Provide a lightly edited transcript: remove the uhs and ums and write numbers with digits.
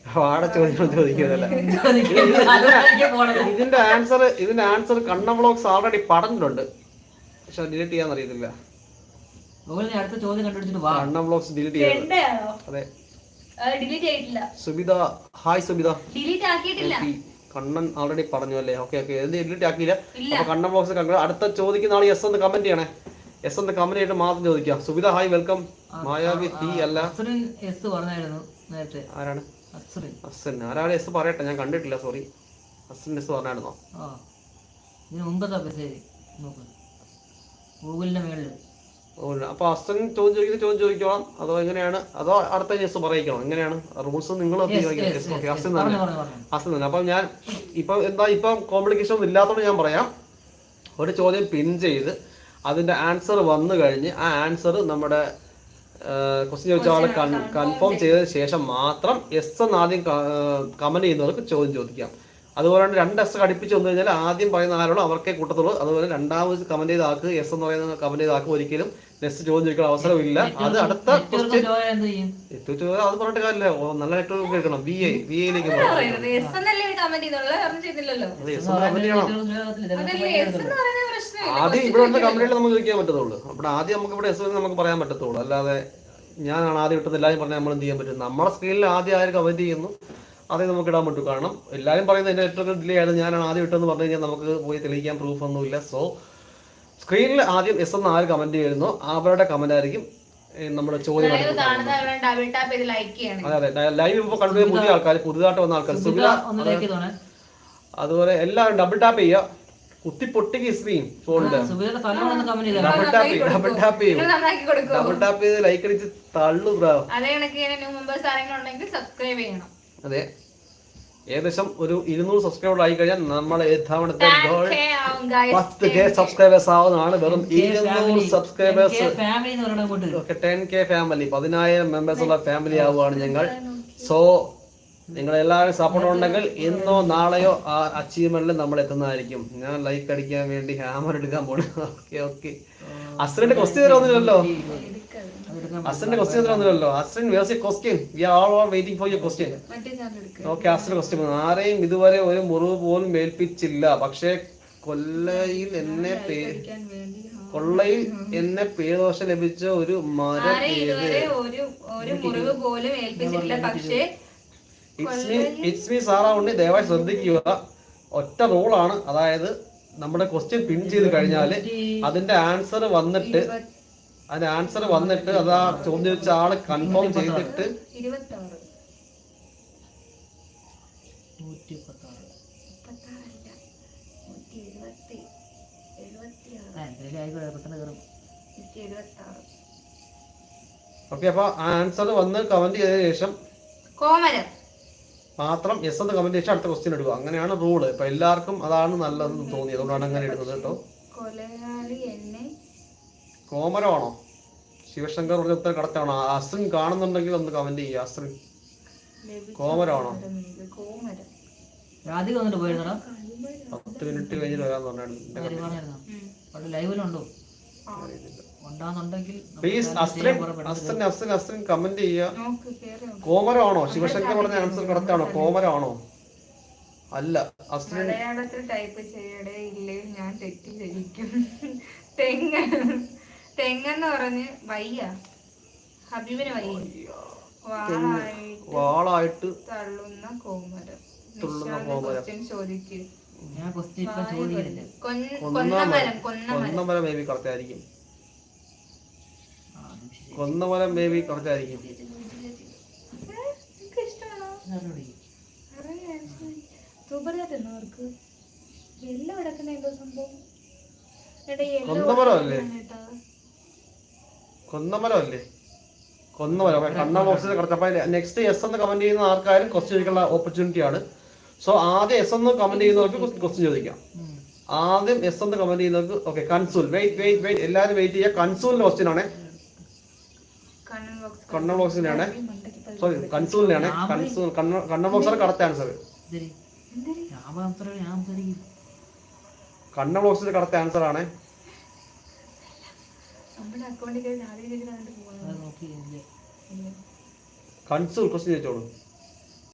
വാട ചോദ്യം ചോദിക്കുന്നതല്ല. ഇതിന്റെ ആൻസർ കണ്ണ vlogs already പറഞ്ഞിട്ടുണ്ട്, പക്ഷെ ഡിലീറ്റ് ചെയ്യാൻ അറിയത്തില്ല. അടുത്ത ചോദ്യം കണ്ടുപിടിച്ചിട്ട് കണ്ണ വ്ളോഗ്സ് ഡിലീറ്റ് ചെയ്യാം. അതെ, സുബിത, ഹായ് സുബിത. കണ്ണൻ ആൾറെഡി പറഞ്ഞു അല്ലേ? ഓക്കെ ഓക്കെ, എന്ത് ഡിലീറ്റ് ആക്കിയില്ല. അപ്പൊ കണ്ണൻ വ്ളോഗ്സ് കണ്ടു. അടുത്ത ചോദിക്കുന്ന ആൾ എസ് എന്ന് കമന്റ് ചെയ്യണേ. എസ് എന്ന് കമന്റ് ചെയ്തിട്ട് മാത്രം ചോദിക്കാം. Subitha hi, welcome. Mayavi T അല്ല, ആരാണ് അസ്സൻ? ആരാണ് എസ് പറയട്ടെ, ഞാൻ കണ്ടിട്ടില്ല, സോറി. അസ്സൻ എസ് പറഞ്ഞായിരുന്നോ? അപ്പൊ അസ്സൻ ചോദ്യം ചോദിക്കണം, അതോ എങ്ങനെയാണ്? അതോ അടുത്ത എസ് പറയിക്കണം? എങ്ങനെയാണ് റൂൾസ്? നിങ്ങൾ അസ്സൻ തന്നെ. അപ്പൊ ഞാൻ ഇപ്പം കോംപ്ലിക്കേഷൻ ഒന്നും ഇല്ലാത്തതുകൊണ്ട് ഞാൻ പറയാം. ഒരു ചോദ്യം പിൻ ചെയ്ത് അതിന്റെ ആൻസർ വന്നു കഴിഞ്ഞ് ആ ആൻസർ നമ്മുടെ ക്വസ്റ്റ്യൻ ചോദിച്ച ആൾ കൺഫേം ചെയ്തതിന് ശേഷം മാത്രം എസ് എന്ന് ആദ്യം കമന്റ് ചെയ്യുന്നവർക്ക് ചോദ്യം ചോദിക്കാം. അതുപോലെ രണ്ട് എസ് ഘടിപ്പിച്ച് വന്നു കഴിഞ്ഞാൽ ആദ്യം പറയുന്ന ആരോടും അവർക്കേ കൂട്ടത്തുള്ളൂ. അതുപോലെ രണ്ടാമത് കമന്റ് ചെയ്ത ആൾക്ക് എസ് എന്ന് പറയുന്ന കമന്റ് ചെയ്ത ആൾക്ക് ഒരിക്കലും നെക്സ്റ്റ് ചോദ്യം ചോദിക്കാൻ അവസരമില്ല. അത് അടുത്ത ക്വസ്റ്റ്യൻ അത് പറഞ്ഞിട്ട് കാര്യമില്ല. നല്ല നെറ്റ്വർക്ക് കേൾക്കണം. VA-യിലേക്ക് ആദ്യം ഇവിടെ ഉള്ള കമ്പനിയിൽ നമുക്ക് ചോദിക്കാൻ പറ്റത്തുള്ളൂ. അവിടെ ആദ്യം നമുക്ക് ഇവിടെ എസ് നമുക്ക് പറയാൻ പറ്റത്തുള്ളൂ. അല്ലാതെ ഞാനാണ് ആദ്യം ഇട്ടത് എല്ലാവരും പറഞ്ഞാൽ നമ്മൾ എന്ത് ചെയ്യാൻ പറ്റും? നമ്മുടെ സ്ക്രീനിൽ ആദ്യം ആരും കമന്റ് ചെയ്യുന്നു അതേ നമുക്ക് ഇടാൻ പറ്റും. കാരണം എല്ലാവരും പറയുന്നത് എൻ്റെ നെറ്റ്വർക്ക് ഡിലേ ആയത് ഞാനാണ് ആദ്യം ഇട്ടെന്ന് പറഞ്ഞു കഴിഞ്ഞാൽ നമുക്ക് പോയി തെളിയിക്കാൻ പ്രൂഫ് ഒന്നുമില്ല. സോ സ്ക്രീനിൽ ആദ്യം എസ് എന്ന് ആര് കമന്റ് ചെയ്യുന്നു അവരുടെ കമന്റ് ആയിരിക്കും നമ്മുടെ ചോദ്യം. അതെ അതെ, ലൈവ് ഇപ്പോൾ കണ്ടുപോയ പുതിയ ആൾക്കാർ, പുതുതായിട്ട് വന്ന ആൾക്കാർ, അതുപോലെ എല്ലാവരും ഡബിൾ ടാപ്പ് ചെയ്യുക. കുത്തി പൊട്ടിക്ക് സ്ക്രീൻ ഫോണില് ഡബിൾ ടാപ്പ് ചെയ്ത് ലൈക്ക് അടിച്ച് തള്ളു. അതെ, ഏകദേശം ഒരു 200 സബ്സ്ക്രൈബർ ആയി കഴിഞ്ഞാൽ നമ്മൾ തവണത്തെ 10K സബ്സ്ക്രൈബേഴ്സ് ആവുന്നതാണ്. വെറും 200 സബ്സ്ക്രൈബേഴ്സ്, 10K ഫാമിലി, 10,000 മെമ്പേഴ്സ് ഉള്ള ഫാമിലി ആവുകയാണ് ഞങ്ങൾ. സോ നിങ്ങളെല്ലാവരും സപ്പോർട്ട് ഉണ്ടെങ്കിൽ ഇന്നോ നാളെയോ ആ അച്ചീവ്മെന്റിൽ നമ്മൾ എത്തുന്നതായിരിക്കും. ഞാൻ ലൈക്ക് അടിക്കാൻ വേണ്ടി ഹാമർ എടുക്കാൻ പോണു. ഓക്കെ ഓക്കെ, അസ്രന്റെ ക്വസ്റ്റ്യൻ തരുന്നില്ലല്ലോ. അസ്രന്റെ ക്വസ്റ്റ്യൻ തരുന്നില്ലല്ലോ. അസ്രൻ വേഴ്സ് question, we are all waiting for your question. Okay, അസ്രന്റെ ക്വസ്റ്റ്യൻ. ആരെയും ഇതുവരെ ഒരു മുറിവ് പോലും ഏൽപ്പിച്ചില്ല, പക്ഷേ കൊള്ളയിൽ എന്നെ പേദോഷം ലഭിച്ച ഒരു മരം ഇറ്റ്സ് മീ സാറാ ഉണ്ണി. ദയവായി ശ്രദ്ധിക്കുക, ഒറ്റ റൂളാണ്. അതായത് നമ്മുടെ ക്വസ്റ്റ്യൻ പിൻ ചെയ്ത് കഴിഞ്ഞാൽ അതിന്റെ ആൻസർ വന്നിട്ട് അത് ആ ചോദ്യം വെച്ച ആള് കൺഫേം ചെയ്തിട്ട് ഓക്കെ. അപ്പൊ ആൻസർ വന്ന് കമന്റ് ചെയ്തതിനു ശേഷം മാത്രം എസ് എന്ന് കമന്റ് ചെയ്ത് അടുത്ത ക്വസ്റ്റ്യൻ എടുക്കുക. അങ്ങനെയാണ് റൂള്. ഇപ്പൊ എല്ലാവർക്കും അതാണ് നല്ലതെന്ന് തോന്നി, അതുകൊണ്ടാണ് അങ്ങനെ ഇടുന്നത് കേട്ടോ. കോമരമാണോ? ശിവശങ്കർ പറഞ്ഞ ഉത്തരം കറക്റ്റാണോ? അസ്രിൻ കാണുന്നുണ്ടെങ്കിൽ ഒന്ന് കമന്റ് ചെയ്യുക. അസ്രിൻ കോമരമാണോ? 10 മിനിറ്റ് കഴിഞ്ഞിട്ട് വരാന്ന് പറഞ്ഞായിരുന്നു. പ്ലീസ് അസ്രിൻ കമന്റ് ചെയ്യുക. കോമരമാണോ? ശിവശങ്കർ പറഞ്ഞ ആൻസർ കറക്റ്റ് ആണോ? കോമരമാണോ? അല്ല, അസ്രിൻ ടൈപ്പ് ചെയ്യടേ ഇല്ലേ ഞാൻ തെറ്റിദ്ധരിക്കും. തെങ്ങെന്ന് പറഞ്ഞ് വയ്യ, ഹബീബിന് വയ്യ. വാളായിട്ട് തള്ളുന്ന കോമരം. ചോദിക്കും കൊന്നമരം ബേബി കറക്റ്റായിരിക്കും. കൊന്നമരം ബേബി കറക്റ്റായിരിക്കും. കൊന്നമരം അല്ലേ? കൊന്നമരം കണ്ണ ബോക്സിൽ കറക്റ്റ്. അപ്പൊ നെക്സ്റ്റ് എസ് എന്ന് കമന്റ് ചെയ്യുന്ന ആർക്കാരും ക്വസ്റ്റ്യൻ ചോദിക്കാനുള്ള ഓപ്പർച്യൂണിറ്റി ആണ്. സോ ആദ്യം എസ് എന്ന് കമന്റ് ചെയ്യുന്നവർക്ക് ക്വസ്റ്റ്യൻ ചോദിക്കാം. ആദ്യം എസ് എന്ന് കമന്റ് ചെയ്യുന്നവർക്ക് ഓക്കെ. കൺസൂൽ, വെയിറ്റ് എല്ലാവരും വെയിറ്റ് ചെയ്യുക. കൺസൂലിന്റെ ക്വസ്റ്റ്യൻ ആണ്, കണ്ണ ബോക്സിനാണ്, സോറി കൺസൂലിനാണ്. കണ്ണ ബോക്സാണ് കറക്റ്റ് ആൻസർ. കണ്ണ ബോക്സിന്റെ കറക്റ്റ് ആൻസർ ആണ്. കൺസൂൽ ക്വസ്റ്റ്യൻ ചോദിച്ചോളൂ.